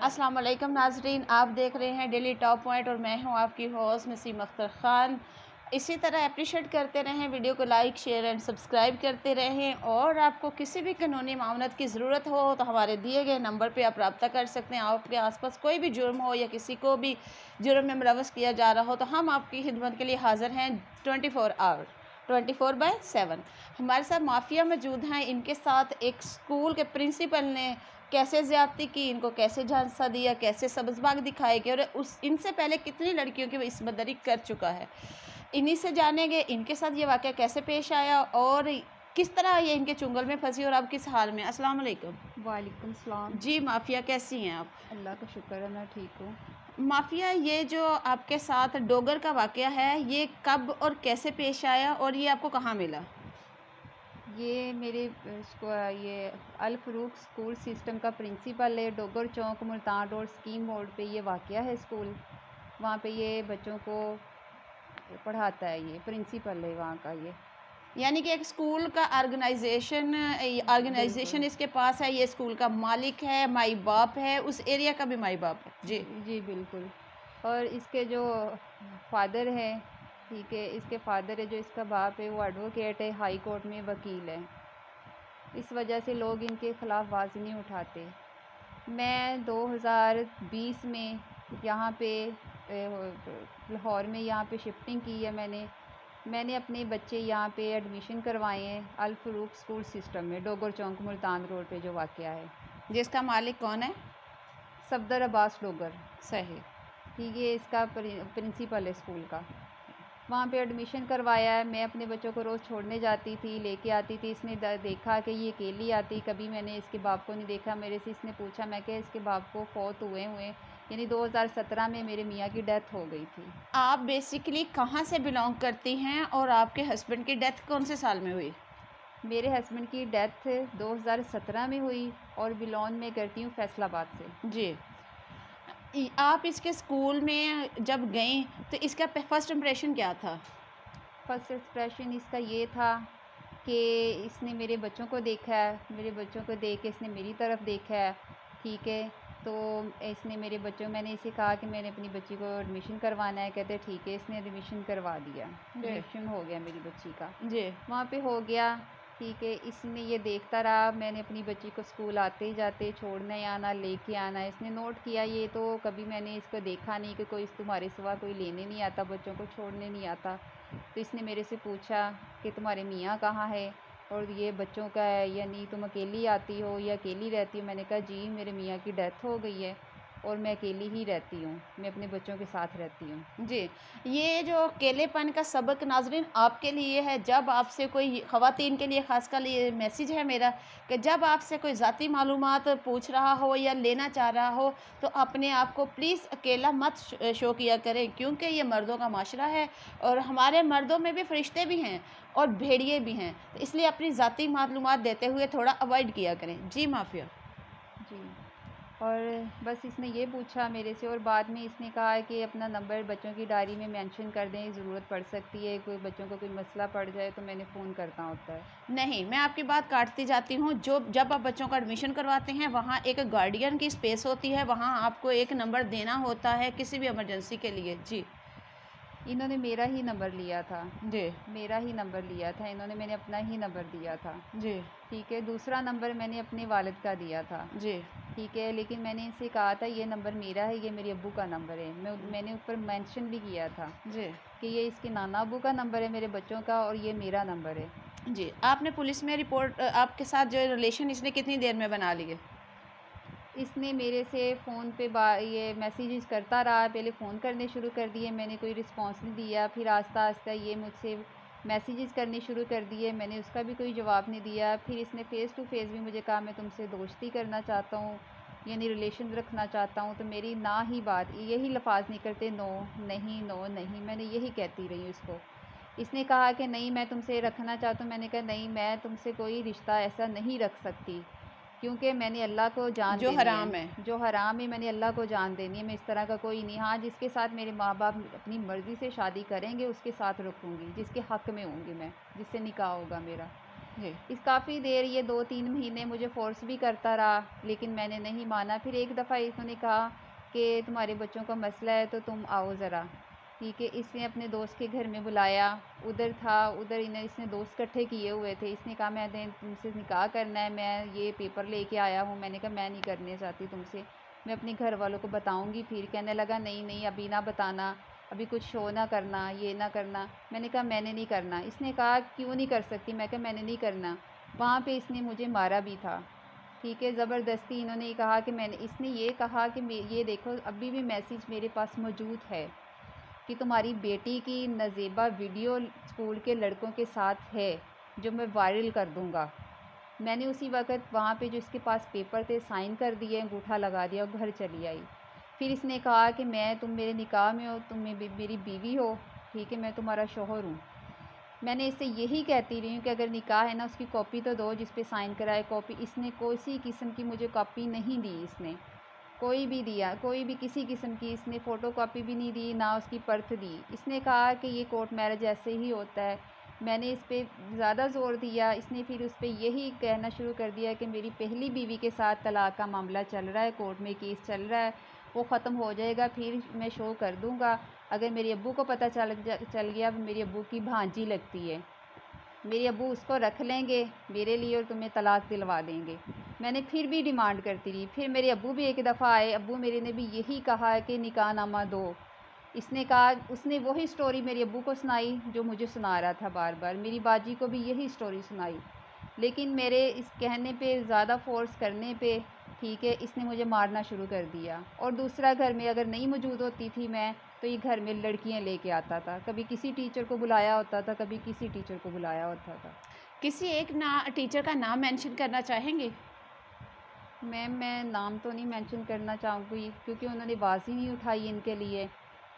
अस्सलाम वालेकुम नाजरीन, आप देख रहे हैं डेली टॉप पॉइंट और मैं हूं आपकी होस्ट नसीम अख्तर ख़ान। इसी तरह अप्रिशिएट करते रहें, वीडियो को लाइक शेयर एंड सब्सक्राइब करते रहें। और आपको किसी भी कानूनी मामलत की ज़रूरत हो तो हमारे दिए गए नंबर पे आप रब्ता कर सकते हैं। आपके आसपास कोई भी जुर्म हो या किसी को भी जुर्म में मुलव्वस किया जा रहा हो तो हम आपकी खिदमत के लिए हाज़िर हैं 24 आवर 24/7। हमारे साथ माफिया मौजूद हैं। इनके साथ एक स्कूल के प्रिंसिपल ने कैसे ज़्यादती की, इनको कैसे झांसा दिया, कैसे सब्ज़बाग दिखाए गए और उस इनसे पहले कितनी लड़कियों की वो इस्मतदरी कर चुका है। इन्हीं से जानेंगे इनके साथ ये वाक़या कैसे पेश आया और किस तरह ये इनके चुंगल में फंसी और अब किस हाल में। अस्सलाम वालेकुम। वालेकुम सलाम। जी माफिया, कैसी हैं आप? अल्लाह का शुक्र है, मैं ठीक हूँ। माफिया, ये जो आपके साथ डोगर का वाक़या है ये कब और कैसे पेश आया और ये आपको कहाँ मिला? ये मेरे ये अल फ़रूक स्कूल सिस्टम का प्रिंसिपल है। डोगर चौक मुल्तान रोड स्कीम बोर्ड पे ये वाक़या है स्कूल। वहाँ पे ये बच्चों को पढ़ाता है, ये प्रिंसिपल है वहाँ का ये। यानी कि एक स्कूल का बिल्कुल। ऑर्गेनाइजेशन इसके पास है, ये स्कूल का मालिक है, माई बाप है, उस एरिया का भी माई बाप है। जी जी बिल्कुल। और इसके जो फादर हैं, ठीक है, इसके फादर है, जो इसका बाप है वो एडवोकेट है, हाई कोर्ट में वकील है। इस वजह से लोग इनके ख़िलाफ़ आवाज़ नहीं उठाते। मैं 2020 में यहाँ पे लाहौर में यहाँ पे शिफ्टिंग की है। मैंने अपने बच्चे यहाँ पे एडमिशन करवाए हैं अल फ़रूक स्कूल सिस्टम में, डोगर चौक मुल्तान रोड पे जो वाक़या है। जिसका मालिक कौन है? सफदर अब्बास डोगर, सही। ठीक है, इसका प्रिंसिपल है स्कूल का। वहाँ पे एडमिशन करवाया है। मैं अपने बच्चों को रोज़ छोड़ने जाती थी, लेके आती थी। इसने देखा कि ये अकेली आती, कभी मैंने इसके बाप को नहीं देखा। मेरे से इसने पूछा, मैं क्या इसके बाप को फौत हुए यानी 2017 में मेरे मियाँ की डेथ हो गई थी। आप बेसिकली कहाँ से बिलोंग करती हैं और आपके हस्बैंड की डेथ कौन से साल में हुई? मेरे हस्बैंड की डेथ 2017 में हुई और बिलोंग में करती हूँ फैसलाबाद से। जी। आप इसके स्कूल में जब गई तो इसका फर्स्ट इम्प्रेशन क्या था? फर्स्ट एक्सप्रेशन इसका ये था कि इसने मेरे बच्चों को देखा है, मेरे बच्चों को देख के इसने मेरी तरफ देखा है, ठीक है। तो इसने मेरे बच्चों मैंने इसे कहा कि मैंने अपनी बच्ची को एडमिशन करवाना है, कहते ठीक है। इसने एडमिशन करवा दिया, जी एडमिशन हो गया मेरी बच्ची का, जी वहाँ पे हो गया, ठीक है। इसने ये देखता रहा, मैंने अपनी बच्ची को स्कूल आते जाते छोड़ने आना, लेके आना, इसने नोट किया। ये तो कभी मैंने इसको देखा नहीं कि कोई तुम्हारे सिवा कोई लेने नहीं आता, बच्चों को छोड़ने नहीं आता। तो इसने मेरे से पूछा कि तुम्हारे मियाँ कहाँ है और ये बच्चों का है या नहीं, तुम अकेली आती हो या अकेली रहती हो। मैंने कहा जी, मेरे मियाँ की डेथ हो गई है और मैं अकेली ही रहती हूँ, मैं अपने बच्चों के साथ रहती हूँ। जी। ये जो अकेलेपन का सबक नाज़रीन आपके लिए है, जब आपसे कोई ख़वातीन के लिए ख़ासकर ये मैसेज है मेरा कि जब आपसे कोई ज़ाती मालूमात पूछ रहा हो या लेना चाह रहा हो तो अपने आप को प्लीज़ अकेला मत शो किया करें, क्योंकि ये मर्दों का माशरा है और हमारे मर्दों में भी फ़रिश्ते भी हैं और भेड़िए भी हैं। तो इसलिए अपनी ज़ाती मालूमात देते हुए थोड़ा अवॉइड किया करें। जी माफ़िया। जी। और बस इसने ये पूछा मेरे से और बाद में इसने कहा है कि अपना नंबर बच्चों की डायरी में मेंशन कर दें, ज़रूरत पड़ सकती है, कोई बच्चों को कोई मसला पड़ जाए तो मैंने फ़ोन करना होता है। नहीं, मैं आपकी बात काटती जाती हूँ। जो जब आप बच्चों का एडमिशन करवाते हैं वहाँ एक गार्डियन की स्पेस होती है, वहाँ आपको एक नंबर देना होता है किसी भी इमरजेंसी के लिए। जी इन्होंने मेरा ही नंबर लिया था, जी मेरा ही नंबर लिया था इन्होंने, मैंने अपना ही नंबर दिया था, जी ठीक है। दूसरा नंबर मैंने अपने वालिद का दिया था, जी ठीक है। लेकिन मैंने इनसे कहा था ये नंबर मेरा है, ये मेरे अब्बू का नंबर है। मैंने ऊपर मेंशन भी किया था जी कि ये इसके नाना अब्बू का नंबर है मेरे बच्चों का और ये मेरा नंबर है। जी। आपने पुलिस में रिपोर्ट आपके साथ जो रिलेशन इसने कितनी देर में बना लिए? इसने मेरे से फ़ोन पे ये मैसेजेस करता रहा, पहले फ़ोन करने शुरू कर दिए, मैंने कोई रिस्पॉन्स नहीं दिया। फिर आहिस्ता आहिस्ता ये मुझसे मैसेजेस करने शुरू कर दिए, मैंने उसका भी कोई जवाब नहीं दिया। फिर इसने फ़ेस टू फ़ेस भी मुझे कहा मैं तुमसे दोस्ती करना चाहता हूँ, यानी रिलेशन रखना चाहता हूँ। तो मेरी ना ही बात, यही लफाज निकलते, नो नहीं, नो नहीं, मैंने यही कहती रही उसको। इसने कहा कि नहीं मैं तुमसे रखना चाहता हूँ। मैंने कहा नहीं, मैं तुमसे कोई रिश्ता ऐसा नहीं रख सकती, क्योंकि मैंने अल्लाह को जान जो देनी हराम है। है, जो हराम है मैंने अल्लाह को जान देनी है। मैं इस तरह का कोई नहीं, हाँ जिसके साथ मेरे माँ बाप अपनी मर्ज़ी से शादी करेंगे उसके साथ रखूँगी, जिसके हक़ में होंगी मैं, जिससे निकाह होगा मेरा। जी। इस काफ़ी देर ये 2-3 महीने मुझे फ़ोर्स भी करता रहा, लेकिन मैंने नहीं माना। फिर एक दफ़ा इन्होंने कहा कि तुम्हारे बच्चों का मसला है तो तुम आओ ज़रा, ठीक है। इसने अपने दोस्त के घर में बुलाया, उधर था, उधर इसने दोस्त इकट्ठे किए हुए थे। इसने कहा मैंने तुमसे निकाह करना है, मैं ये पेपर लेके आया हूँ। मैंने कहा मैं नहीं करने चाहती तुमसे, मैं अपने घर वालों को बताऊँगी। फिर कहने लगा नहीं नहीं अभी ना बताना, अभी कुछ शो ना करना, ये ना करना। मैंने कहा मैंने नहीं करना। इसने कहा क्यों नहीं कर सकती? मैं कहा मैंने नहीं करना। वहाँ पे इसने मुझे मारा भी था, ठीक है, ज़बरदस्ती। इन्होंने कहा कि इसने ये कहा कि ये देखो अभी भी मैसेज मेरे पास मौजूद है कि तुम्हारी बेटी की नज़ेबा वीडियो स्कूल के लड़कों के साथ है, जो मैं वायरल कर दूँगा। मैंने उसी वक़्त वहाँ पे जो इसके पास पेपर थे साइन कर दिए, अंगूठा लगा दिया और घर चली आई। फिर इसने कहा कि तुम मेरे निकाह में हो, तुम मेरी बीवी हो, ठीक है, मैं तुम्हारा शौहर हूँ। मैंने इससे यही कहती रही हूँ कि अगर निकाह है ना उसकी कॉपी तो दो जिस पे साइन कराए कॉपी। इसने किसी किस्म की मुझे कॉपी नहीं दी, इसने कोई भी दिया, कोई भी किसी किस्म की इसने फ़ोटो कॉपी भी नहीं दी, ना उसकी पर्थ दी। इसने कहा कि ये कोर्ट मैरिज ऐसे ही होता है। मैंने इस पे ज़्यादा ज़ोर दिया, इसने फिर उस पे यही कहना शुरू कर दिया कि मेरी पहली बीवी के साथ तलाक़ का मामला चल रहा है, कोर्ट में केस चल रहा है, वो ख़त्म हो जाएगा फिर मैं शो कर दूँगा। अगर मेरे अब्बू को पता चल गया, मेरे अब्बू की भांजी लगती है, मेरे अब्बू उसको रख लेंगे मेरे लिए और तुम्हें तलाक दिलवा देंगे। मैंने फिर भी डिमांड करती रही। फिर मेरे अब्बू भी एक दफ़ा आए, अब्बू मेरे ने भी यही कहा कि निकाहनामा दो। इसने कहा, उसने वही स्टोरी मेरे अब्बू को सुनाई जो मुझे सुना रहा था बार बार, मेरी बाजी को भी यही स्टोरी सुनाई। लेकिन मेरे इस कहने पे, ज़्यादा फ़ोर्स करने पे, ठीक है, इसने मुझे मारना शुरू कर दिया। और दूसरा, घर में अगर नहीं मौजूद होती थी मैं, तो ये घर में लड़कियां लेके आता था। कभी किसी टीचर को बुलाया होता था, कभी किसी टीचर को बुलाया होता था। किसी एक टीचर का नाम मेंशन करना चाहेंगे? मैम मैं नाम तो नहीं मेंशन करना चाहूँगी क्योंकि उन्होंने आवाज़ ही नहीं उठाई इनके लिए,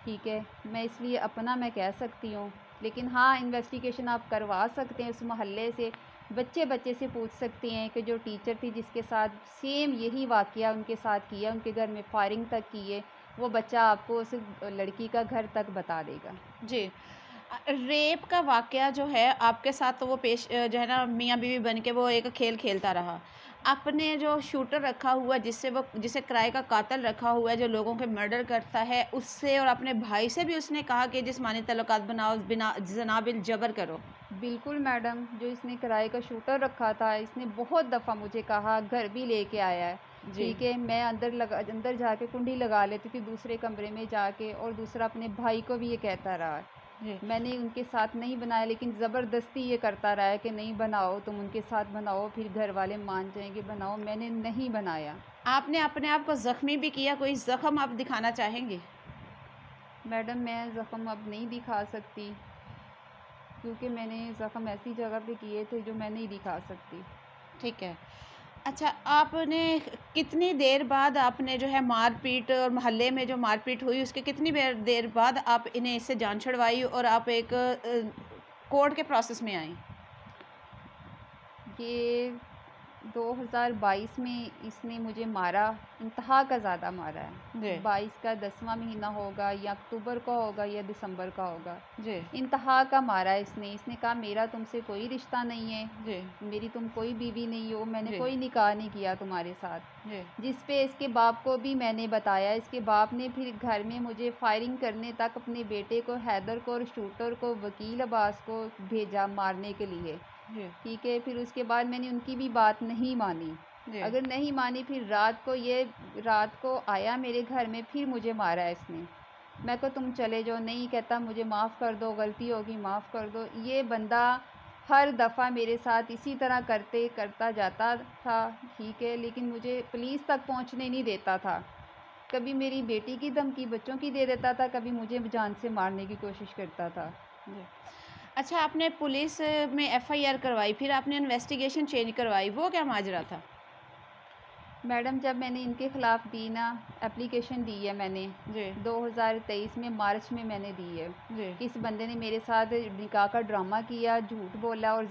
ठीक है। मैं इसलिए अपना मैं कह सकती हूँ, लेकिन हाँ इन्वेस्टिगेशन आप करवा सकते हैं उस मोहल्ले से। बच्चे से पूछ सकते हैं कि जो टीचर थी जिसके साथ सेम यही वाक़या उनके साथ किया, उनके घर में फायरिंग तक की है, वो बच्चा आपको उस लड़की का घर तक बता देगा। जी। रेप का वाक़या जो है आपके साथ, तो वो जो है ना, मियाँ बीवी बन के वो एक खेल खेलता रहा। आपने जो शूटर रखा हुआ, जिसे किराए का कातिल रखा हुआ है, जो लोगों के मर्डर करता है, उससे और अपने भाई से भी उसने कहा कि जिस्मानी तल्लुकात बनाओ, बिना ज़ना बिल जबर करो। बिल्कुल मैडम, जो इसने किराए का शूटर रखा था, इसने बहुत दफ़ा मुझे कहा, घर भी लेके आया है, जी। ठीक है। मैं अंदर जाके कुंडी लगा लेती थी दूसरे कमरे में जाके, और दूसरा अपने भाई को भी ये कहता रहा है। जी। मैंने उनके साथ नहीं बनाया, लेकिन ज़बरदस्ती ये करता रहा है कि नहीं बनाओ, तुम उनके साथ बनाओ, फिर घर वाले मान जाएंगे, बनाओ। मैंने नहीं बनाया। आपने अपने आप को ज़ख्मी भी किया, कोई ज़ख्म आप दिखाना चाहेंगे? मैडम मैं ज़ख्म अब नहीं दिखा सकती क्योंकि मैंने ज़ख्म ऐसी जगह पे किए थे जो मैं नहीं दिखा सकती। ठीक है। अच्छा, आपने कितनी देर बाद आपने जो है मारपीट, और मोहल्ले में जो मारपीट हुई उसके कितनी देर बाद आप इन्हें इससे जान छुड़वाई और आप एक कोर्ट के प्रोसेस में आई? ये 2022 में इसने मुझे मारा, इंतहा का ज़्यादा मारा है। जी। 22 का 10वां महीना होगा या अक्टूबर का होगा या दिसंबर का होगा। जी। इंतहा का मारा है इसने। इसने कहा मेरा तुमसे कोई रिश्ता नहीं है, जी। मेरी तुम कोई बीवी नहीं हो, मैंने जी। कोई निकाह नहीं किया तुम्हारे साथ। जी। जिस पे इसके बाप को भी मैंने बताया। इसके बाप ने फिर घर में मुझे फायरिंग करने तक अपने बेटे को, हैदर को और शूटर को, वकील अब्बास को भेजा मारने के लिए, जी। ठीक है। फिर उसके बाद मैंने उनकी भी बात नहीं मानी। जी। अगर नहीं मानी, फिर रात को आया मेरे घर में, फिर मुझे मारा इसने। मैं को तुम चले जाओ, नहीं, कहता मुझे माफ़ कर दो, गलती होगी माफ़ कर दो। ये बंदा हर दफ़ा मेरे साथ इसी तरह करता जाता था, ठीक है, लेकिन मुझे पुलिस तक पहुंचने नहीं देता था। कभी मेरी बेटी की धमकी बच्चों की दे देता था, कभी मुझे जान से मारने की कोशिश करता था। जी। अच्छा, आपने पुलिस में एफआईआर करवाई, फिर आपने इन्वेस्टिगेशन चेंज करवाई, वो क्या माजरा था? मैडम जब मैंने इनके ख़िलाफ़ दी ना, एप्लीकेशन दी है मैंने, जी। 2023 में मार्च में मैंने दी है। जी। इस बंदे ने मेरे साथ निकाह का ड्रामा किया, झूठ बोला और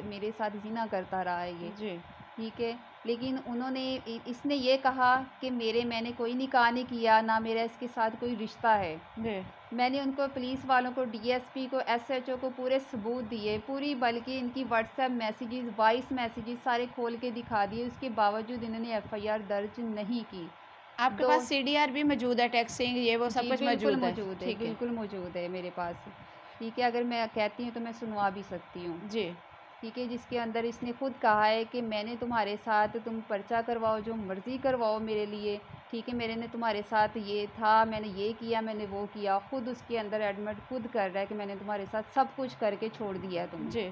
मेरे साथ ज़िना करता रहा है ये, जी। ठीक है। लेकिन उन्होंने इसने ये कहा कि मैंने कोई निकाह नहीं किया, ना मेरा इसके साथ कोई रिश्ता है। जी। मैंने उनको पुलिस वालों को, डीएसपी को, एसएचओ को पूरे सबूत दिए, पूरी, बल्कि इनकी व्हाट्सएप मैसेजेस, वॉइस मैसेजेस सारे खोल के दिखा दिए। उसके बावजूद इन्होंने एफआईआर दर्ज नहीं की। आपके दो पास सीडीआर भी मौजूद है, टैक्सिंग ये वो सब जी, कुछ बिल्कुल मौजूद है? मौजूद है, ठीक है। बिल्कुल मौजूद है मेरे पास। ठीक है, अगर मैं कहती हूँ तो मैं सुनवा भी सकती हूँ। जी। ठीक है, जिसके अंदर इसने खुद कहा है कि मैंने तुम्हारे साथ, तुम पर्चा करवाओ, जो मर्ज़ी करवाओ मेरे लिए, ठीक है, मैंने तुम्हारे साथ ये था, मैंने ये किया, मैंने वो किया। खुद उसके अंदर एडमिट खुद कर रहा है कि मैंने तुम्हारे साथ सब कुछ करके छोड़ दिया है तुम्हें। जी।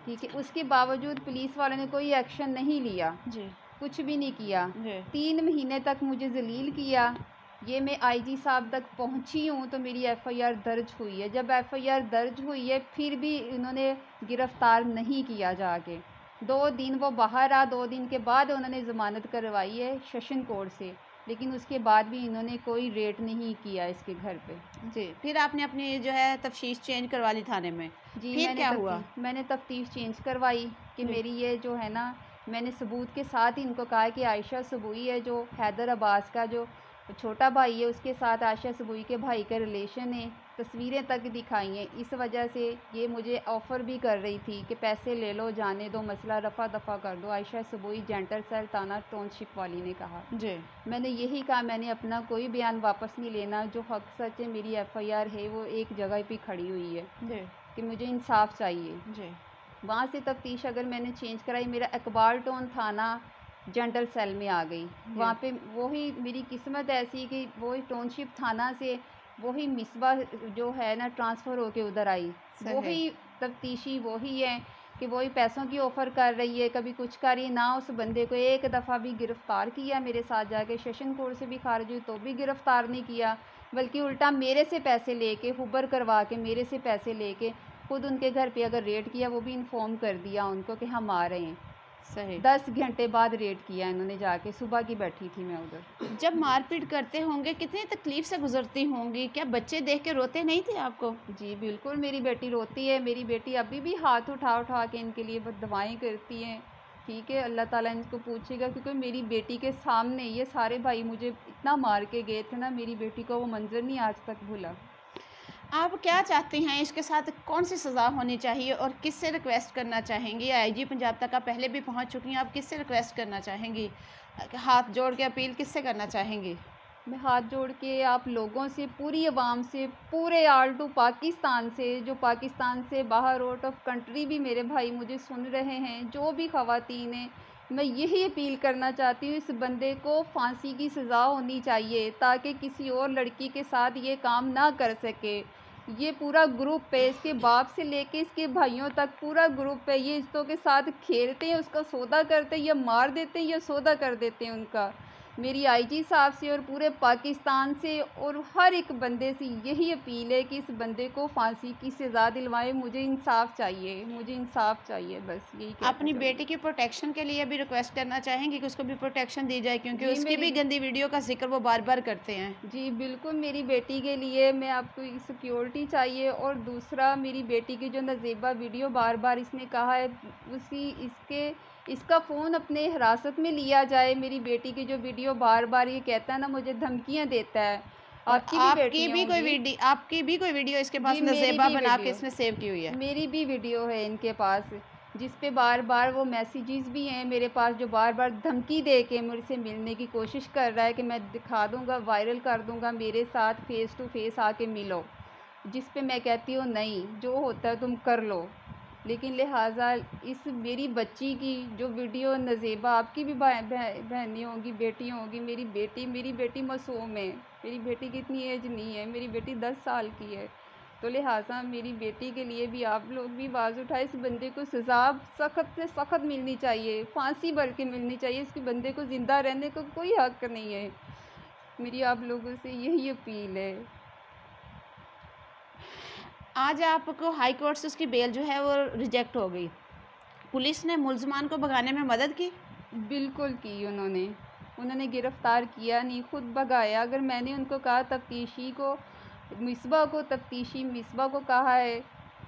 ठीक है, उसके बावजूद पुलिस वालों ने कोई एक्शन नहीं लिया, जी। कुछ भी नहीं किया। जी। 3 महीने तक मुझे ज़लील किया। ये मैं आईजी साहब तक पहुंची हूँ तो मेरी एफआईआर दर्ज हुई है। जब एफआईआर दर्ज हुई है फिर भी इन्होंने गिरफ़्तार नहीं किया जाके। 2 दिन वो बाहर रहा, 2 दिन के बाद उन्होंने ज़मानत करवाई है सेशन कोर्ट से, लेकिन उसके बाद भी इन्होंने कोई रेड नहीं किया इसके घर पे। जी, फिर आपने अपनी जो है तफ्तीश चेंज करवा ली थाने में, जी, फिर क्या हुआ? मैंने तफ्तीश चेंज करवाई कि जी। मेरी ये जो है ना, मैंने सबूत के साथ ही इनको कहा कि आयशा सबूई है, जो हैदर अब्बास का जो छोटा भाई है, उसके साथ आयशा सबूई के भाई का रिलेशन है। तस्वीरें तक दिखाई हैं। इस वजह से ये मुझे ऑफ़र भी कर रही थी कि पैसे ले लो, जाने दो, मसला रफ़ा दफ़ा कर दो। आयशा सबूई, जेंटल सेल, थाना टाउनशिप वाली ने कहा। जी। मैंने यही कहा, मैंने अपना कोई बयान वापस नहीं लेना, जो हक़ सच है, मेरी एफआईआर है वो एक जगह पे खड़ी हुई है जी। कि मुझे इंसाफ चाहिए। जी। वहाँ से तफ्तीश अगर मैंने चेंज कराई, मेरा इकबाल टाउन थाना जनरल सेल में आ गई। जी। वहाँ पे वही मेरी किस्मत ऐसी कि वही टाउनशिप थाना से वही मिसबा जो है ना ट्रांसफ़र होके उधर आई। सही। वही तफ्तीशी वही है कि वही पैसों की ऑफ़र कर रही है, कभी कुछ कर रही है। ना उस बंदे को एक दफ़ा भी गिरफ़्तार किया मेरे साथ जाके, सेशन कोर्ट से भी खारिज हुई तो भी गिरफ़्तार नहीं किया, बल्कि उल्टा मेरे से पैसे लेके, हुबर करवा के मेरे से पैसे लेके खुद उनके घर पे अगर रेड किया, वो भी इन्फॉर्म कर दिया उनको कि हम आ रहे हैं। सही। 10 घंटे बाद रेड किया इन्होंने जाके, सुबह की बैठी थी मैं उधर। जब मारपीट करते होंगे कितनी तकलीफ़ से गुज़रती होंगी? क्या बच्चे देख के रोते नहीं थे आपको? जी, बिल्कुल मेरी बेटी रोती है, मेरी बेटी अभी भी हाथ उठा-उठा के इनके लिए वो दुआएँ करती हैं। ठीक है, अल्लाह ताला इनको पूछेगा, क्योंकि मेरी बेटी के सामने ये सारे भाई मुझे इतना मार के गए थे ना, मेरी बेटी को वो मंज़र नहीं आज तक भूला। आप क्या चाहती हैं, इसके साथ कौन-सी सज़ा होनी चाहिए और किससे रिक्वेस्ट करना चाहेंगी? आईजी पंजाब तक आप पहले भी पहुँच चुकी हैं, आप किससे रिक्वेस्ट करना चाहेंगी? हाथ जोड़ के अपील किससे करना चाहेंगी? मैं हाथ जोड़ के आप लोगों से, पूरी आवाम से, पूरे ऑल टू पाकिस्तान से, जो पाकिस्तान से बाहर आउट ऑफ कंट्री भी मेरे भाई मुझे सुन रहे हैं, जो भी ख़वातीन हैं, मैं यही अपील करना चाहती हूँ, इस बंदे को फांसी की सज़ा होनी चाहिए ताकि किसी और लड़की के साथ ये काम ना कर सके। ये पूरा ग्रुप है, इसके बाप से लेके इसके भाइयों तक पूरा ग्रुप है। ये रिश्तों के साथ खेलते हैं, उसका सौदा करते हैं, या मार देते हैं या सौदा कर देते हैं उनका। मेरी आईजी साहब से और पूरे पाकिस्तान से और हर एक बंदे से यही अपील है कि इस बंदे को फांसी की सज़ा दिलवाएं। मुझे इंसाफ चाहिए, मुझे इंसाफ चाहिए, बस यही कहना अपनी चाहूँगी। बेटी की प्रोटेक्शन के लिए भी रिक्वेस्ट करना चाहेंगी कि उसको भी प्रोटेक्शन दी जाए, क्योंकि जी, उसकी मेरी भी गंदी वीडियो का ज़िक्र वो बार-बार करते हैं। जी, बिल्कुल मेरी बेटी के लिए मैं आपको सिक्योरिटी चाहिए, और दूसरा मेरी बेटी की जो नज़ेबा वीडियो बार-बार इसने कहा है, इसका फ़ोन अपने हिरासत में लिया जाए। मेरी बेटी की जो वीडियो बार-बार ये कहता है ना, मुझे धमकियाँ देता है। और आपकी भी बेटियाँ होंगी। आपकी भी कोई वीडियो इसके जी, पास मेरी नज़ेबा भी बना के वीडियो इसने सेव की हुई है? मेरी भी वीडियो है इनके पास, जिस पे बार-बार वो मैसेजेस भी हैं मेरे पास, जो बार-बार धमकी दे के मुझसे मिलने की कोशिश कर रहा है कि मैं दिखा दूँगा, वायरल कर दूँगा, मेरे साथ फ़ेस टू फ़ेस आके मिलो। जिस पे मैं कहती हूँ नहीं, जो होता है तुम कर लो। लेकिन लिहाज़ा इस मेरी बच्ची की जो वीडियो नज़ेबा, आपकी भी बहनें होंगी, बेटियाँ होंगी, मेरी बेटी मासूम है। मेरी बेटी की इतनी एज नहीं है, मेरी बेटी 10 साल की है। तो लिहाज़ा मेरी बेटी के लिए भी आप लोग भी आवाज़ उठाएँ, इस बंदे को सज़ा सख़्त से सख़्त मिलनी चाहिए, फांसी बल्कि मिलनी चाहिए। इस बंदे को ज़िंदा रहने का कोई हक़ नहीं है। मेरी आप लोगों से यही अपील है। आज आपको हाई कोर्ट से उसकी बेल जो है वो रिजेक्ट हो गई। पुलिस ने मुल्ज़मान को भगाने में मदद की? बिल्कुल की उन्होंने गिरफ़्तार किया नहीं, खुद भगाया। अगर मैंने उनको कहा तफ्तीशी मिसबा को कहा है,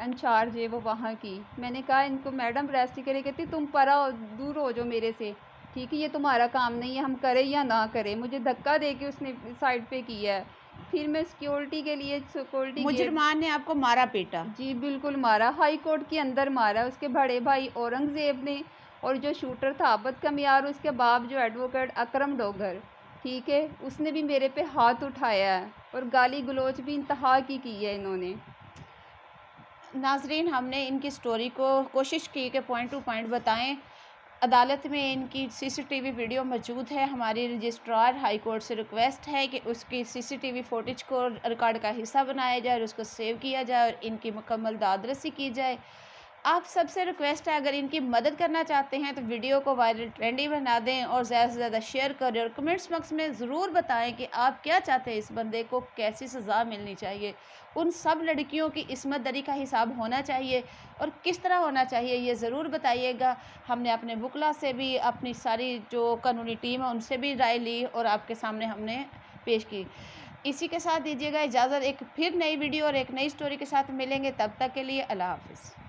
इंचार्ज है वो वहाँ की, मैंने कहा इनको मैडम अरेस्ट करें, कहती तुम दूर हो जाओ मेरे से। ठीक है, ये तुम्हारा काम नहीं है, हम करें या ना करें। मुझे धक्का दे के उसने साइड पे किया है। फिर मैं सिक्योरिटी के लिए सिक्योरिटी गेट, मुजरमान ने आपको मारा पीटा? जी बिल्कुल मारा, हाई कोर्ट के अंदर मारा। उसके बड़े भाई औरंगज़ेब ने, और जो शूटर था आबद कमियार, उसके बाप जो एडवोकेट अकरम डोगर, ठीक है, उसने भी मेरे पे हाथ उठाया है और गाली गलौज भी इंतहा की है इन्होंने। नाजरीन, हमने इनकी स्टोरी को कोशिश की कि पॉइंट टू पॉइंट बताएं। अदालत में इनकी सीसीटीवी वीडियो मौजूद है। हमारी रजिस्ट्रार हाई कोर्ट से रिक्वेस्ट है कि उसकी सीसीटीवी फुटेज को रिकॉर्ड का हिस्सा बनाया जाए और उसको सेव किया जाए और इनकी मुकम्मल दादरसी की जाए। आप सबसे रिक्वेस्ट है, अगर इनकी मदद करना चाहते हैं तो वीडियो को वायरल ट्रेंडी बना दें और ज़्यादा से ज़्यादा शेयर करें और कमेंट्स बॉक्स में ज़रूर बताएं कि आप क्या चाहते हैं, इस बंदे को कैसी सज़ा मिलनी चाहिए। उन सब लड़कियों की इस्मत दरी का हिसाब होना चाहिए और किस तरह होना चाहिए ये ज़रूर बताइएगा। हमने अपने वकला से भी, अपनी सारी जो कानूनी टीम है उनसे भी राय ली और आपके सामने हमने पेश की। इसी के साथ दीजिएगा इजाज़त। एक फिर नई वीडियो और एक नई स्टोरी के साथ मिलेंगे, तब तक के लिए अल्लाह हाफ़िज़।